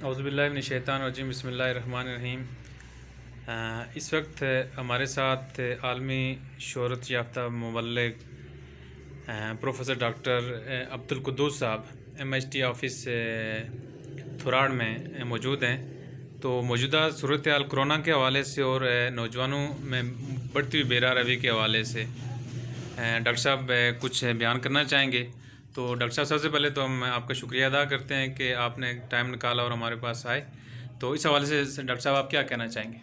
اعوذ باللہ من الشیطان الرجیم، بسم اللہ الرحمن الرحیم۔ اس وقت ہمارے ساتھ عالمی شہرت یافتہ مبلغ پروفیسر ڈاکٹر عبد القدوس صاحب MHT آفس تھراڑ میں موجود ہیں۔ تو موجودہ صورتحال کرونا کے حوالے سے اور نوجوانوں میں بڑھتی ہوئی بے راہ روی کے حوالے سے ڈاکٹر صاحب کچھ بیان کرنا چاہیں گے۔ تو ڈاکٹر صاحب، سب سے پہلے تو ہم آپ کا شکریہ ادا کرتے ہیں کہ آپ نے ٹائم نکالا اور ہمارے پاس آئے۔ تو اس حوالے سے ڈاکٹر صاحب آپ کیا کہنا چاہیں گے؟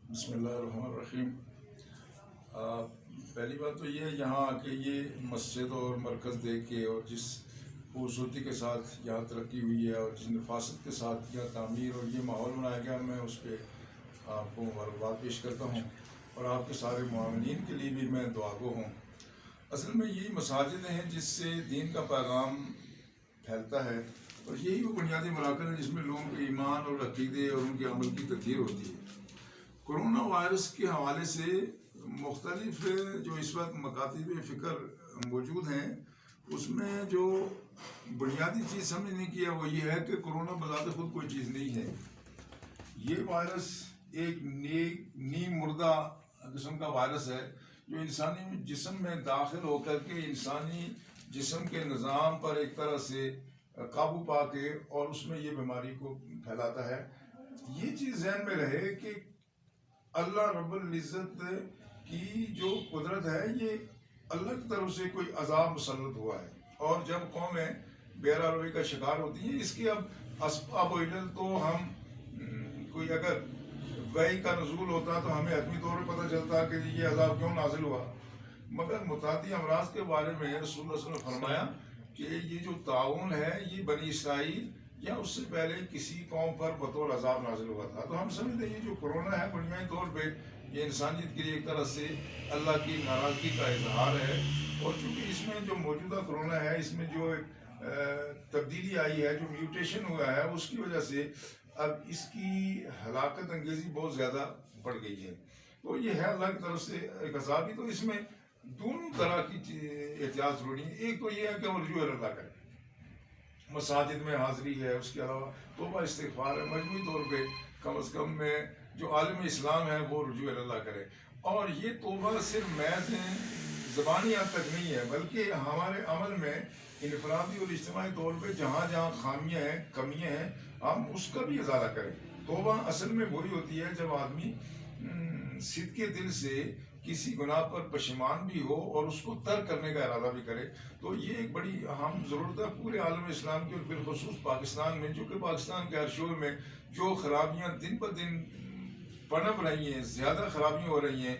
بسم اللہ الرحمن الرحیم۔ پہلی بات تو یہ یہاں آ کے یہ مسجد اور مرکز دیکھ کے اور جس خوبصورتی کے ساتھ یہاں ترقی ہوئی ہے اور جس نفاست کے ساتھ یہاں تعمیر اور یہ ماحول بنایا گیا، میں اس پہ آپ کو مبارکباد پیش کرتا ہوں اور آپ کے سارے معاونین کے لیے بھی میں دعا گو ہوں۔ اصل میں یہی مساجد ہیں جس سے دین کا پیغام پھیلتا ہے، اور یہی وہ بنیادی مراکز ہیں جس میں لوگوں کے ایمان اور عقیدے اور ان کے عمل کی تطہیر ہوتی ہے۔ کرونا وائرس کے حوالے سے مختلف جو اس وقت مکاتب فکر موجود ہیں، اس میں جو بنیادی چیز سمجھنے کی ہے وہ یہ ہے کہ کرونا بذات خود کوئی چیز نہیں ہے۔ یہ وائرس ایک نیم مردہ قسم کا وائرس ہے جو انسانی جسم میں داخل ہو کر کے انسانی جسم کے نظام پر ایک طرح سے قابو پا کے اور اس میں یہ بیماری کو پھیلاتا ہے۔ یہ چیز ذہن میں رہے کہ اللہ رب العزت کی جو قدرت ہے، یہ اللہ کی طرف سے کوئی عذاب مسلط ہوا ہے، اور جب قومیں بے راہ روی کا شکار ہوتی ہیں، اس کے اب اسباب و علل تو ہم کوئی اگر وحی کا نزول ہوتا تو ہمیں حتمی طور پر پتہ چلتا کہ یہ عذاب کیوں نازل ہوا، مگر متعدی امراض کے بارے میں رسول اللہ صلی اللہ علیہ وسلم نے فرمایا کہ یہ جو طاعون ہے یہ بنی اسرائیل یا اس سے پہلے کسی قوم پر بطور عذاب نازل ہوا تھا۔ تو ہم سمجھتے ہیں یہ جو کرونا ہے بنیادی طور پہ یہ انسانیت کے لیے ایک طرح سے اللہ کی ناراضگی کا اظہار ہے، اور چونکہ اس میں جو موجودہ کرونا ہے اس میں جو تبدیلی آئی ہے، جو میوٹیشن ہوا ہے، اس کی وجہ سے اب اس کی ہلاکت انگیزی بہت زیادہ بڑھ گئی ہے۔ تو یہ ہے اللہ کی طرف سے ایک عذاب ہی۔ تو اس میں دونوں طرح کی احتیاط ضروری ہے۔ ایک تو یہ ہے کہ وہ رجوع اللہ کرے، مساجد میں حاضری ہے، اس کے علاوہ توبہ استغفار ہے، مجموعی طور پہ کم از کم میں جو عالم اسلام ہے وہ رجوع اللہ کرے۔ اور یہ توبہ صرف محض زبانی حد تک نہیں ہے، بلکہ ہمارے عمل میں انفرادی اور اجتماعی طور پہ جہاں جہاں خامیاں ہیں، کمیاں ہیں، ہم اس کا بھی ازالہ کریں۔ توبہ اصل میں وہی ہوتی ہے جب آدمی صدقے دل سے کسی گناہ پر پشیمان بھی ہو اور اس کو ترک کرنے کا ارادہ بھی کرے۔ تو یہ ایک بڑی اہم ضرورت ہے پورے عالم اسلام کی، اور بالخصوص پاکستان میں، جو کہ پاکستان کے ہر شعبے میں جو خرابیاں دن بہ دن پنپ رہی ہیں، زیادہ خرابیاں ہو رہی ہیں،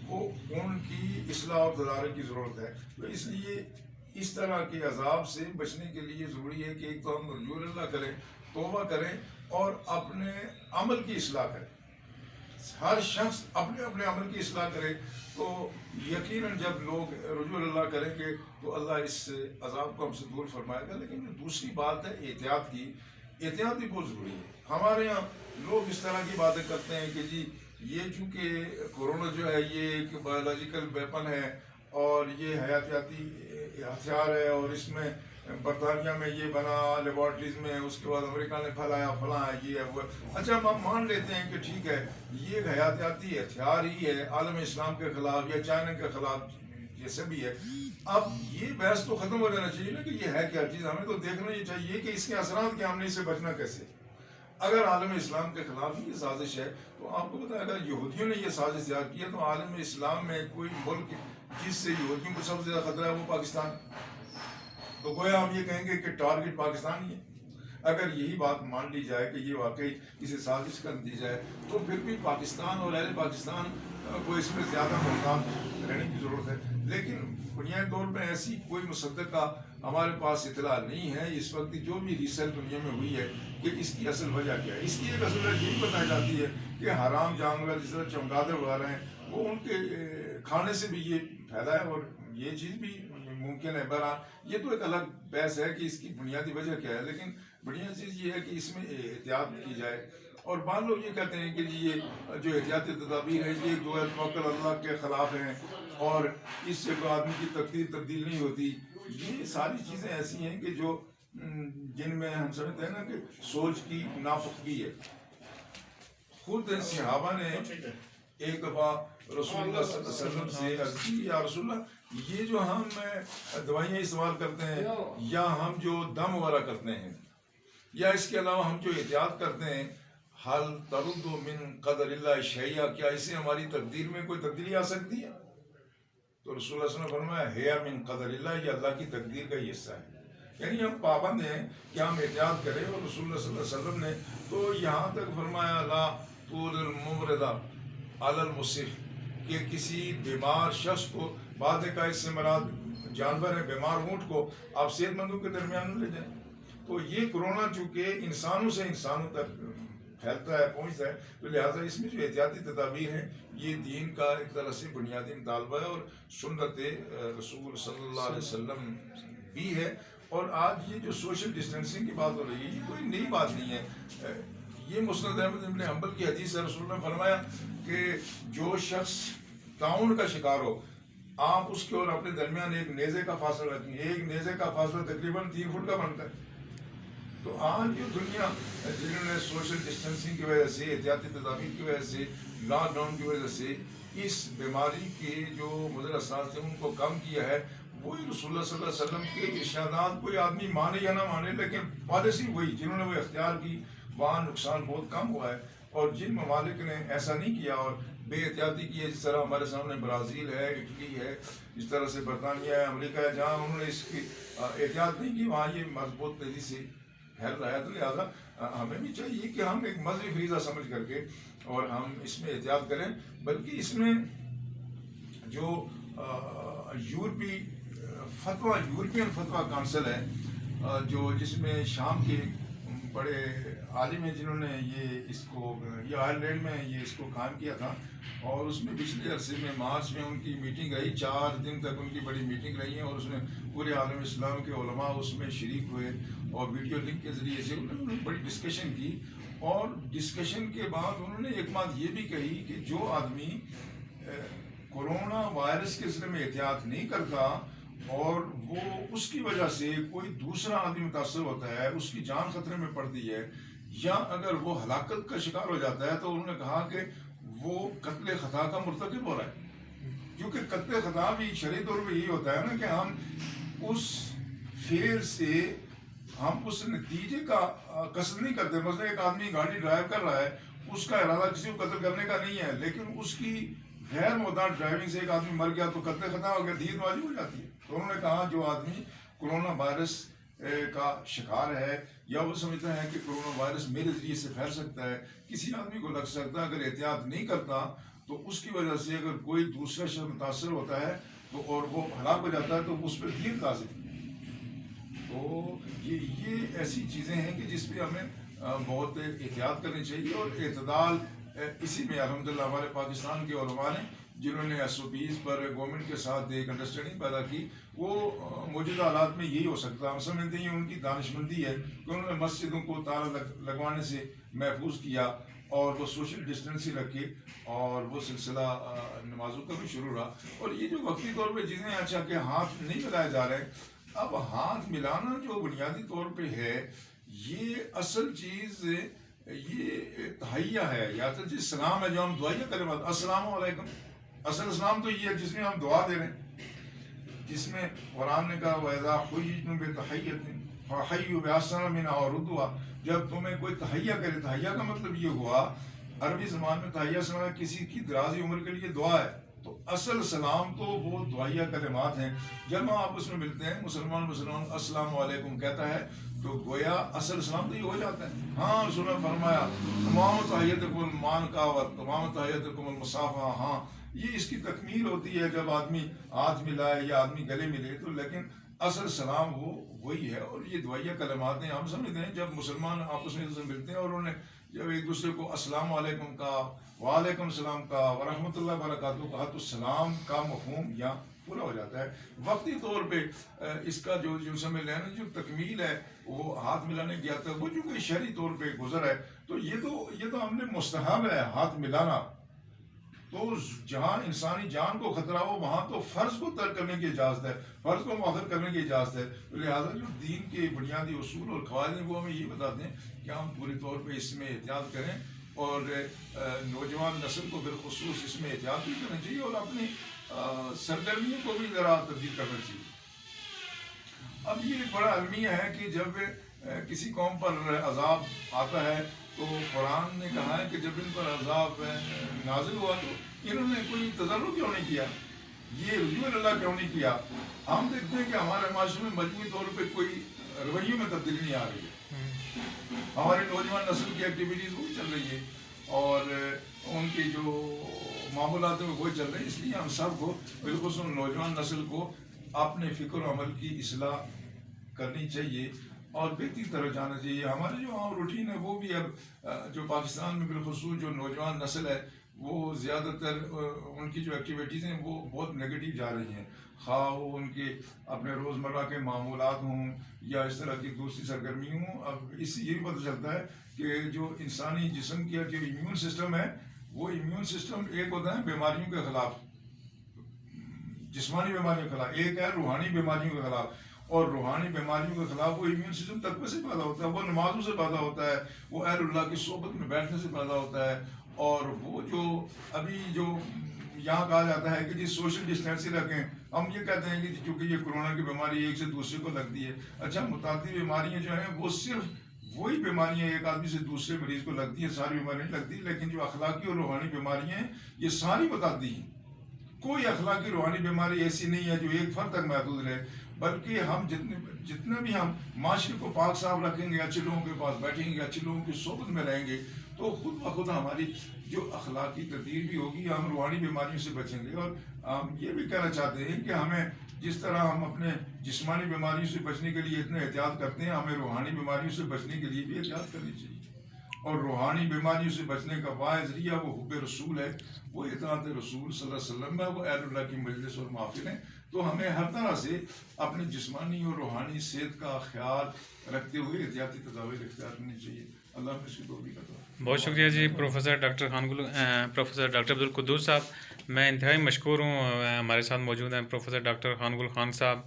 وہ ان کی اصلاح اور تدارک کی ضرورت ہے۔ تو اس لیے اس طرح کے عذاب سے بچنے کے لیے ضروری ہے کہ ایک تو ہم رجوع اللہ کریں، توبہ کریں اور اپنے عمل کی اصلاح کریں۔ ہر شخص اپنے اپنے عمل کی اصلاح کرے تو یقیناً جب لوگ رجوع اللہ کریں گے تو اللہ اس عذاب کو ہم سے دور فرمائے گا۔ لیکن جو دوسری بات ہے احتیاط کی، احتیاط بھی بہت ضروری ہے۔ ہمارے یہاں لوگ اس طرح کی باتیں کرتے ہیں کہ جی یہ چونکہ کورونا جو ہے یہ ایک بایولوجیکل ویپن ہے اور یہ حیاتیاتی ہتھیار ہے، اور اس میں برطانیہ میں یہ بنا لیبارٹریز میں، اس کے بعد امریکہ نے پھیلایا، فلاں ہے، یہ ہے وہ ہے۔ اچھا، ہم مان لیتے ہیں کہ ٹھیک ہے یہ ایک حیاتیاتی ہتھیار ہی ہے عالم اسلام کے خلاف یا چائنا کے خلاف، جیسے بھی ہے۔ اب یہ بحث تو ختم ہو جانا چاہیے نا کہ یہ ہے کیا چیز، ہمیں تو دیکھنا یہ چاہیے کہ اس کے اثرات کیا، ہم نے اس سے بچنا کیسے۔ اگر عالم اسلام کے خلاف یہ سازش ہے تو آپ کو پتا ہے اگر یہودیوں نے یہ سازش تیار کی ہے تو عالم اسلام میں کوئی ملک جس سے یہودیوں کو سب سے زیادہ خطرہ ہے وہ پاکستان۔ تو گویا ہم یہ کہیں گے کہ ٹارگٹ پاکستان ہی ہے۔ اگر یہی بات مان لی جائے کہ یہ واقعی کسی سازش کا نتیجہ ہے تو پھر بھی پاکستان اور اہل پاکستان کو اس میں زیادہ محتاط رہنے کی ضرورت ہے۔ لیکن بنیادی طور پہ ایسی کوئی مصدقہ ہمارے پاس اطلاع نہیں ہے اس وقت جو بھی ریسرچ دنیا میں ہوئی ہے کہ اس کی اصل وجہ کیا ہے۔ اس کی ایک اصل وجہ یہ بتائی جاتی ہے کہ حرام جانور جس طرح چمگادڑ وغیرہ ہیں وہ ان کے کھانے سے بھی یہ پھیلا ہے، اور یہ چیز بھی ممکن ہے۔ بہرحال یہ تو ایک الگ بحث ہے کہ اس کی بنیادی وجہ کیا ہے، لیکن بنیادی چیز یہ ہے کہ اس میں احتیاط کی جائے۔ اور بعض لوگ یہ کہتے ہیں کہ یہ جو احتیاطی تدابیر ہیں یہ جو ہے توکل اللہ کے خلاف ہیں اور اس سے کوئی آدمی کی تقدیر تبدیل نہیں ہوتی۔ یہ ساری چیزیں ایسی ہیں کہ جو جن میں ہم سمجھتے ہیں نا کہ سوچ کی ناپختگی ہے. خود صحابہ نے ایک دفعہ رسول اللہ صلی اللہ علیہ وسلم سے عرض کی یا رسول اللہ یہ جو ہم دوائیاں استعمال کرتے ہیں یا ہم جو دم وغیرہ کرتے ہیں یا اس کے علاوہ ہم جو احتیاط کرتے ہیں حل ترد من قدر اللہ شیئا کیا اس سے ہماری تقدیر میں کوئی تبدیلی آ سکتی ہے؟ تو رسول اللہ صلی اللہ علیہ وسلم نے فرمایا ہے من قدر اللہ یہ اللہ کی تقدیر کا ہی حصہ ہے. یعنی ہم پابند ہیں کہ ہم احتیاط کریں. اور رسول اللہ صلی اللہ علیہ وسلم نے تو یہاں تک فرمایا لا طول الممرضہ علی المصف کہ کسی بیمار شخص کو بعد کا اس سے مراد جانور ہے بیمار اونٹ کو آپ صحت مندوں کے درمیان نہ لے جائیں. تو یہ کرونا چونکہ انسانوں سے انسانوں تک پھیلتا ہے پہنچتا ہے تو لہٰذا اس میں جو احتیاطی تدابیر ہیں یہ دین کا ایک طرح سے بنیادی مطالبہ ہے اور سنت رسول صلی اللہ علیہ وسلم بھی ہے. اور آج یہ جو سوشل ڈسٹینسنگ کی بات ہو رہی ہے یہ کوئی نئی بات نہیں ہے. یہ مسند احمد بن حنبل کی حدیث ہے. رسول اللہ نے فرمایا کہ جو شخص طاعون کا شکار ہو آپ اس کے اور اپنے درمیان ایک نیزے کا فاصلہ رکھیں. ایک نیزے کا فاصلہ تقریباً 3 فٹ کا بنتا ہے. تو آج جو دنیا جنہوں نے سوشل ڈسٹینسنگ کی وجہ سے احتیاطی تدابیر کی وجہ سے لاک ڈاؤن کی وجہ سے اس بیماری کے جو مضر اثرات تھے ان کو کم کیا ہے وہی رسول اللہ صلی اللہ علیہ وسلم کے ارشادات کوئی آدمی مانے یا نہ مانے لیکن پالیسی وہی جنہوں نے وہ اختیار کی وہاں نقصان بہت کم ہوا ہے. اور جن ممالک نے ایسا نہیں کیا اور بے احتیاطی کی ہے جس طرح ہمارے سامنے برازیل ہے اٹلی ہے جس طرح سے برطانیہ ہے امریکہ ہے جہاں انہوں نے اس کی احتیاط نہیں کی وہاں یہ مرض بہت تیزی سے پھیل رہا ہے. تو لہٰذا ہمیں بھی چاہیے کہ ہم ایک مذہبی فریضہ سمجھ کر کے اور ہم اس میں احتیاط کریں. بلکہ اس میں جو یورپین فتویٰ کونسل ہے جو جس میں شام کے بڑے عالم ہیں جنہوں نے یہ آئرلینڈ میں یہ اس کو قائم کیا تھا اور اس میں پچھلے عرصے میں مارچ میں ان کی میٹنگ رہی 4 دن تک ان کی بڑی میٹنگ رہی ہے اور اس میں پورے عالم اسلام کے علماء اس میں شریک ہوئے اور ویڈیو لنک کے ذریعے سے انہوں نے بڑی ڈسکشن کی. اور ڈسکشن کے بعد انہوں نے ایک بات یہ بھی کہی کہ جو آدمی کورونا وائرس کے سلسلے میں احتیاط نہیں کرتا اور وہ اس کی وجہ سے کوئی دوسرا آدمی متاثر ہوتا ہے اس کی جان خطرے میں پڑتی ہے یا اگر وہ ہلاکت کا شکار ہو جاتا ہے تو انہوں نے کہا کہ وہ قتل خطا کا مرتکب ہو رہا ہے. کیونکہ قتل خطا بھی شرعی طور پہ یہی ہوتا ہے نا کہ ہم اس فعل سے ہم اس نتیجے کا قصد نہیں کرتے. مثلا ایک آدمی گاڑی ڈرائیو کر رہا ہے اس کا ارادہ کسی کو قتل کرنے کا نہیں ہے لیکن اس کی غیر محتاط ڈرائیونگ سے ایک آدمی مر گیا تو قتل خطا ہو گیا دیت واجب ہو جاتی ہے. تو انہوں نے کہا جو آدمی کرونا وائرس کا شکار ہے یا وہ سمجھتا ہے کہ کرونا وائرس میرے ذریعے سے پھیل سکتا ہے کسی آدمی کو لگ سکتا ہے اگر احتیاط نہیں کرتا تو اس کی وجہ سے اگر کوئی دوسرا شخص متاثر ہوتا ہے تو اور وہ ہلاک ہو جاتا ہے تو اس پہ دیت لازم. تو یہ ایسی چیزیں ہیں کہ جس پہ ہمیں بہت احتیاط کرنی چاہیے اور اعتدال اسی میں الحمدللہ ہمارے پاکستان کے علماء نے جنہوں نے ایس او پیز پر گورنمنٹ کے ساتھ ایک انڈرسٹینڈنگ پیدا کی وہ موجودہ حالات میں یہی ہو سکتا ہے. ہم سمجھتے ہیں ان کی دانشمندی ہے کہ انہوں نے مسجدوں کو تالا لگوانے سے محفوظ کیا اور وہ سوشل ڈسٹینسنگ رکھی اور وہ سلسلہ نمازوں کا بھی شروع رہا. اور یہ جو وقتی طور پہ چیزیں اچھا کہ ہاتھ نہیں ملائے جا رہے اب ہاتھ ملانا جو بنیادی طور پہ ہے یہ اصل چیز یہ تحیہ ہے یا تو جس سلام ہے جو ہم دعائیہ کریں بات السلام علیکم. اصل اسلام تو یہ ہے جس میں ہم دعا دے رہے ہیں جس میں قرآن نے کہا وَإِذَا حُيِّيتُم بِتَحِيَّةٍ فَحَيُّوا بِأَحْسَنَ مِنْهَا أَوْ رُدُّوهَا. جب تمہیں کوئی تحیہ کرے تحیہ کا مطلب یہ ہوا عربی زبان میں تحیہ سنا کسی کی درازی عمر کے لیے دعا ہے. تو اصل سلام تو وہ دعائیہ کلمات ہیں. جب ہم آپس میں ملتے ہیں مسلمان السلام علیکم کہتا ہے تو گویا اصل سلام تو یہ ہو جاتا ہے. ہاں رسول نے فرمایا تمام تحیتکم المان کا و تمام تحیتکم المصافحہ. ہاں یہ اس کی تکمیل ہوتی ہے جب آدمی ہاتھ ملائے یا آدمی گلے ملے تو لیکن اصل سلام وہ وہی ہے. اور یہ دعائیہ کلمات ہیں ہم سمجھتے ہیں جب مسلمان آپس میں ملتے ہیں اور انہوں نے جب ایک دوسرے کو السلام علیکم کا وعلیکم السلام کا ورحمۃ اللہ وبرکاتہ کہا تو سلام کا مفہوم یہاں پورا ہو جاتا ہے. وقتی طور پہ اس کا جو سمجھ لینا جو تکمیل ہے وہ ہاتھ ملانے کی آتا ہے وہ جو کہ شرعی طور پہ گزر ہے تو یہ تو ہم نے مستحب ہے ہاتھ ملانا. تو جہاں انسانی جان کو خطرہ ہو وہاں تو فرض کو ترک کرنے کی اجازت ہے، فرض کو مؤخر کرنے کی اجازت ہے. تو لہٰذا جو دین کے بنیادی اصول اور قواعد ہیں وہ ہمیں یہ بتاتے ہیں کہ ہم پوری طور پہ اس میں احتیاط کریں، اور نوجوان نسل کو بالخصوص اس میں احتیاط بھی کرنا چاہیے، اور اپنی سرگرمیوں کو بھی ذرا تبدیل کرنا چاہیے. اب یہ بڑا المیہ ہے کہ جب کسی قوم پر عذاب آتا ہے تو قرآن نے کہا ہے کہ جب ان پر عذاب نازل ہوا تو انہوں نے کوئی تضرع کیوں نہیں کیا، یہ رجوع اللہ کیوں نہیں کیا. ہم دیکھتے ہیں کہ ہمارے معاشرے میں مجموعی طور پہ کوئی رویوں میں تبدیلی نہیں آ رہی ہے. ہماری نوجوان نسل کی ایکٹیویٹیز وہ چل رہی ہے اور ان کی جو معمولات ہیں وہ چل رہے ہیں. اس لیے ہم سب کو بالخصوص نوجوان نسل کو اپنے فکر و عمل کی اصلاح کرنی چاہیے اور بہتری طرف جانا چاہیے. ہمارے جو عام روٹین ہے وہ بھی اب جو پاکستان میں بالخصوص جو نوجوان نسل ہے وہ زیادہ تر ان کی جو ایکٹیویٹیز ہیں وہ بہت نگیٹو جا رہی ہیں، خواہ وہ ان کے اپنے روزمرہ کے معمولات ہوں یا اس طرح کی دوسری سرگرمی ہوں. اب اس سے یہ بھی پتہ چلتا ہے کہ جو انسانی جسم کا جو امیون سسٹم ہے وہ امیون سسٹم ایک ہوتا ہے بیماریوں کے خلاف، جسمانی بیماریوں کے خلاف، ایک ہے روحانی بیماریوں کے خلاف. اور روحانی بیماریوں کے خلاف وہ امیون سسٹم تقوی سے پیدا ہوتا ہے، وہ نمازوں سے پیدا ہوتا ہے، وہ اہل اللہ کی صحبت میں بیٹھنے سے پیدا ہوتا ہے. اور وہ جو ابھی جو یہاں کہا جاتا ہے کہ جی سوشل ڈسٹینس رکھیں، ہم یہ کہتے ہیں کہ چونکہ یہ کورونا کی بیماری ایک سے دوسرے کو لگتی ہے. اچھا، متعدد بیماریاں جو ہیں وہ صرف وہی بیماریاں ایک آدمی سے دوسرے مریض کو لگتی ہیں، ساری بیماریاں نہیں لگتی. لیکن جو اخلاقی اور روحانی بیماریاں ہیں یہ ساری متعدد ہیں. کوئی اخلاقی روحانی بیماری ایسی نہیں ہے جو ایک فرد تک محدود رہے، بلکہ ہم جتنا بھی ہم معاشرے کو پاک صاف رکھیں گے، اچھے لوگوں کے پاس بیٹھیں گے، اچھے لوگوں کی صحبت میں رہیں گے، تو خود بخود ہماری جو اخلاقی تبدیل بھی ہوگی، ہم روحانی بیماریوں سے بچیں گے. اور ہم یہ بھی کہنا چاہتے ہیں کہ ہمیں جس طرح ہم اپنے جسمانی بیماریوں سے بچنے کے لیے اتنا احتیاط کرتے ہیں، ہمیں روحانی بیماریوں سے بچنے کے لیے بھی احتیاط کرنی چاہیے. اور روحانی بیماریوں سے بچنے کا واحد ذریعہ وہ حب رسول ہے، وہ اطاعت رسول صلی اللہ علیہ وسلم ہے، وہ اہل اللہ کی مجلس اور محافل ہیں. تو ہمیں ہر طرح سے اپنی جسمانی اور روحانی صحت کا خیال رکھتے ہوئے احتیاطی تدابیر اختیار کرنی چاہیے. اللہ نے اس کی توفیق عطا فرمائے. بہت شکریہ جی پروفیسر ڈاکٹر عبدالقدوس صاحب. میں انتہائی مشکور ہوں. ہمارے ساتھ موجود ہیں پروفیسر ڈاکٹر خان گل خان صاحب،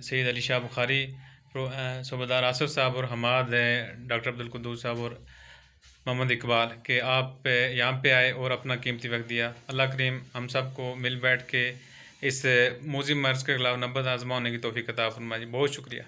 سید علی شاہ بخاری، صوبیدار آصف صاحب اور حماد ڈاکٹر عبدالقدوس صاحب اور محمد اقبال کہ آپ یہاں پہ آئے اور اپنا قیمتی وقت دیا. اللہ کریم ہم سب کو مل بیٹھ کے اس موذی مرض کے خلاف نبض آزما ہونے کی توفیق عطا فرمائے. بہت شکریہ.